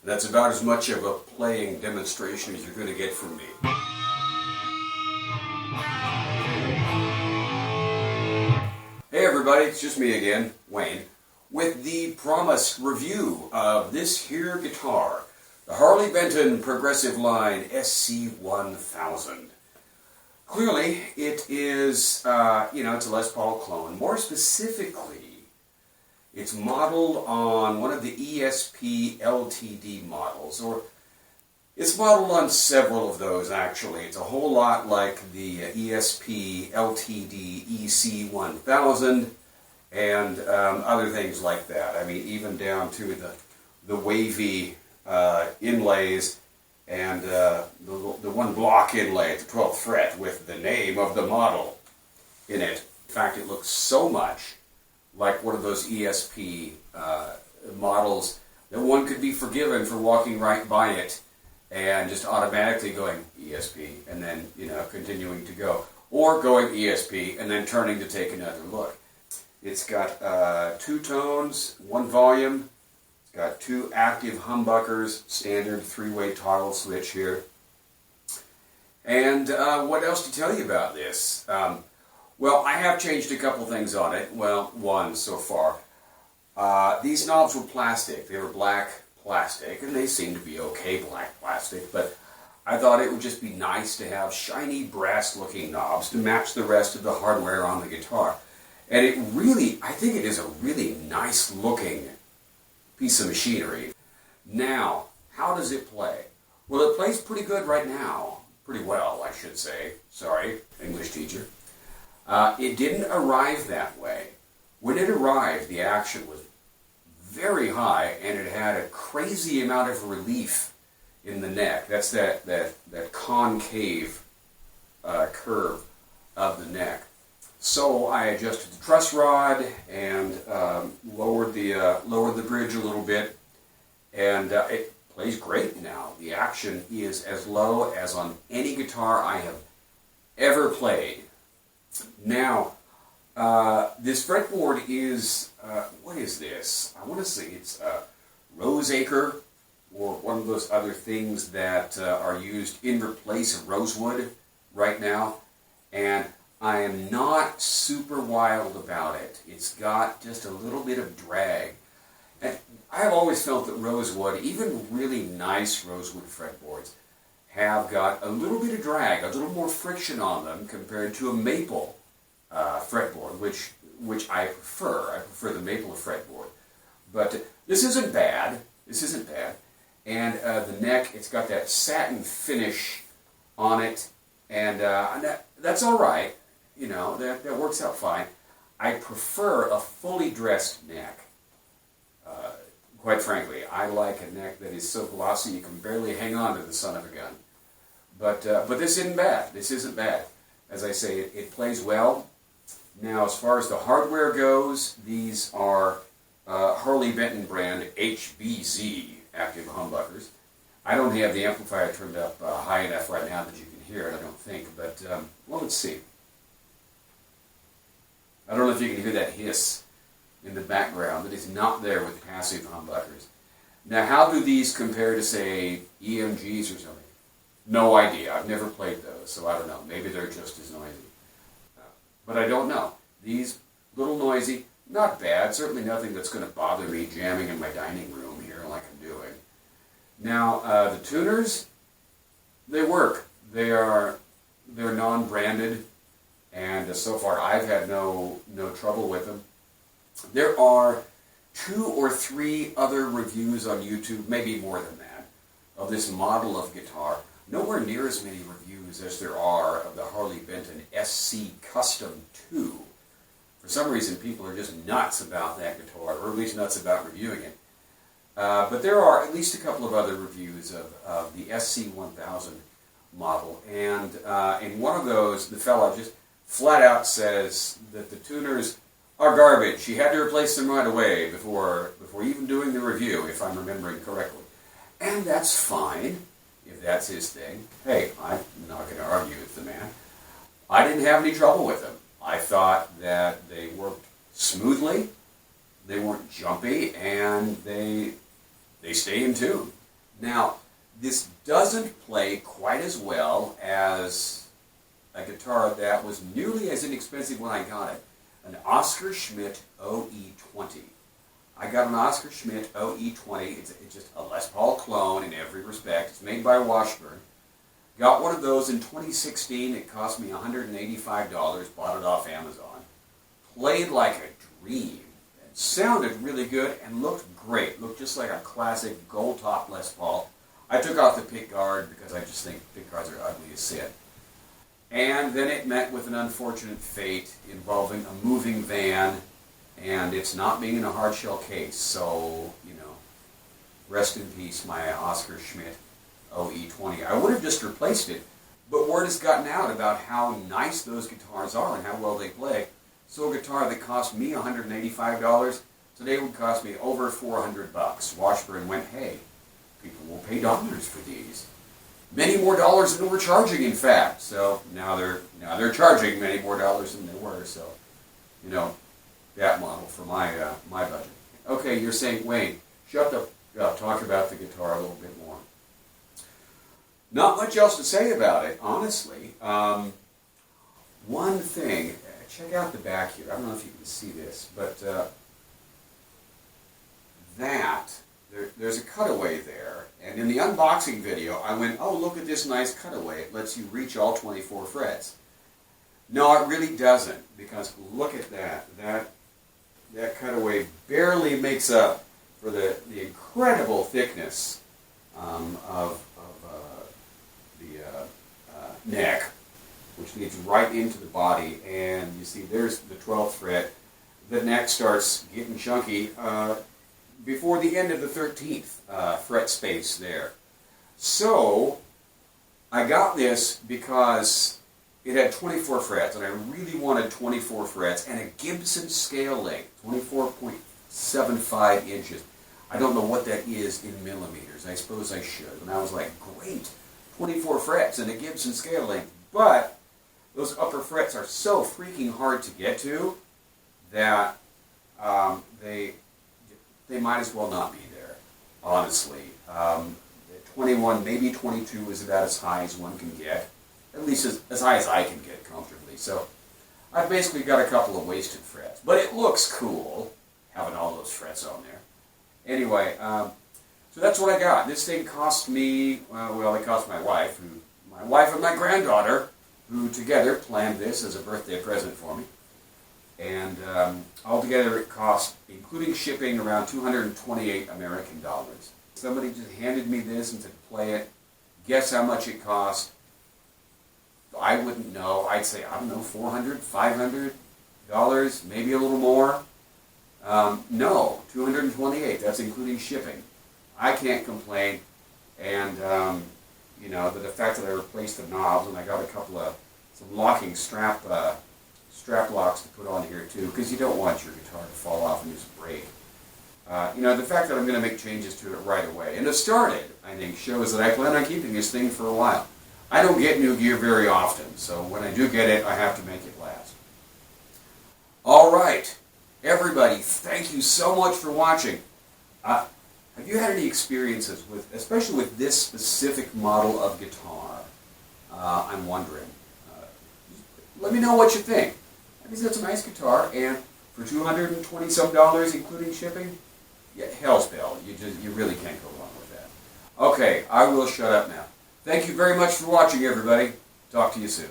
That's about as much of a playing demonstration as you're going to get from me. Hey everybody, it's just me again, Wayne, with the promised review of this here guitar, the Harley Benton Progressive Line SC-1000. Clearly, it is, it's a Les Paul clone. More specifically, it's modeled on one of the ESP LTD models, or it's modeled on several of those actually. It's a whole lot like the ESP LTD EC-1000 and other things like that. I mean, even down to the wavy inlays and the one block inlay at the 12th fret with the name of the model in it. In fact, it looks so much like one of those ESP models that one could be forgiven for walking right by it and just automatically going ESP and then, continuing to go. Or going ESP and then turning to take another look. It's got 2 tones, 1 volume. It's got 2 active humbuckers, standard 3-way toggle switch here. And what else to tell you about this? Well, I have changed a couple things on it. Well, one so far. These knobs were plastic. They were black plastic, and they seem to be okay black plastic, but I thought it would just be nice to have shiny brass-looking knobs to match the rest of the hardware on the guitar. And I think it is a really nice-looking piece of machinery. Now, how does it play? Well, it plays pretty good right now. Pretty well, I should say. Sorry, English teacher. It didn't arrive that way. When it arrived, the action was very high, and it had a crazy amount of relief in the neck. That's that concave curve of the neck. So I adjusted the truss rod and lowered the bridge a little bit, and it plays great now. The action is as low as on any guitar I have ever played. Now, this fretboard is, what is this? I want to say it's roseacre, or one of those other things that are used in replace of rosewood right now. And I am not super wild about it. It's got just a little bit of drag. And I have always felt that rosewood, even really nice rosewood fretboards, have got a little bit of drag, a little more friction on them compared to a maple fretboard, which I prefer. I prefer the maple fretboard. But this isn't bad. This isn't bad. And the neck, it's got that satin finish on it, and that's all right. That works out fine. I prefer a fully dressed neck. Quite frankly, I like a neck that is so glossy you can barely hang on to the son of a gun. But this isn't bad. This isn't bad. As I say, it plays well. Now, as far as the hardware goes, these are Harley Benton brand HBZ active humbuckers. I don't have the amplifier turned up high enough right now that you can hear it, I don't think. But, well, let's see. I don't know if you can hear that hiss in the background that is not there with passive humbuckers. Now, how do these compare to, say, EMGs or something? No idea. I've never played those, so I don't know. Maybe they're just as noisy. But I don't know. These, little noisy, not bad. Certainly nothing that's going to bother me jamming in my dining room here like I'm doing. Now, the tuners, they work. They're non-branded, and so far I've had no trouble with them. There are 2 or 3 other reviews on YouTube, maybe more than that, of this model of guitar. Nowhere near as many reviews as there are of the Harley Benton SC Custom 2. For some reason, people are just nuts about that guitar, or at least nuts about reviewing it. But there are at least a couple of other reviews of the SC-1000 model, and in one of those, the fellow just flat out says that the tuners are garbage. He had to replace them right away before even doing the review, if I'm remembering correctly. And that's fine, if that's his thing. Hey, I'm not going to argue with the man. I didn't have any trouble with them. I thought that they worked smoothly, they weren't jumpy, and they stay in tune. Now, this doesn't play quite as well as a guitar that was nearly as inexpensive when I got it. An Oscar Schmidt OE20. I got an Oscar Schmidt OE20. It's just a Les Paul clone in every respect. It's made by Washburn. Got one of those in 2016. It cost me $185. Bought it off Amazon. Played like a dream. It sounded really good and looked great. Looked just like a classic gold top Les Paul. I took off the pick guard because I just think pick guards are ugly as sin. And then it met with an unfortunate fate involving a moving van, and it's not being in a hard shell case. So, rest in peace, my Oscar Schmidt OE20. I would have just replaced it, but word has gotten out about how nice those guitars are and how well they play. So a guitar that cost me $185 today would cost me over $400. Washburn went, hey, people will pay dollars for these. Many more dollars than we're charging, in fact. So now they're charging many more dollars than they were. So, that model for my budget. Okay, you're saying, Wayne, shut up. Talk about the guitar a little bit more. Not much else to say about it, honestly. One thing, check out the back here. I don't know if you can see this, but there's a cutaway there. And in the unboxing video, I went, oh, look at this nice cutaway. It lets you reach all 24 frets. No, it really doesn't, because look at that. That cutaway barely makes up for the incredible thickness of the neck, which leads right into the body. And you see, there's the 12th fret. The neck starts getting chunky before the end of the 13th fret space there. So I got this because it had 24 frets, and I really wanted 24 frets, and a Gibson scale length, 24.75 inches. I don't know what that is in millimeters. I suppose I should. And I was like, great, 24 frets and a Gibson scale length. But those upper frets are so freaking hard to get to that they might as well not be there, honestly. 21, maybe 22 is about as high as one can get, at least as high as I can get comfortably. So I've basically got a couple of wasted frets, but it looks cool having all those frets on there. Anyway, so that's what I got. This thing cost me, well, it cost my wife and my granddaughter, who together planned this as a birthday present for me. And altogether it cost, including shipping, around 228 American dollars. Somebody just handed me this and said, play it. Guess how much it cost? I wouldn't know. I'd say, I don't know, $400, $500, maybe a little more. No, 228. That's including shipping. I can't complain. And, the fact that I replaced the knobs, and I got some locking strap locks to put on here too, because you don't want your guitar to fall off and just break. The fact that I'm going to make changes to it right away, and it started, I think, shows that I plan on keeping this thing for a while. I don't get new gear very often, so when I do get it, I have to make it last. All right, everybody, thank you so much for watching. Have you had any experiences especially with this specific model of guitar? I'm wondering. Let me know what you think. I think that's a nice guitar, and for $220 some, including shipping, yeah, hell's bell. You really can't go wrong with that. Okay, I will shut up now. Thank you very much for watching, everybody. Talk to you soon.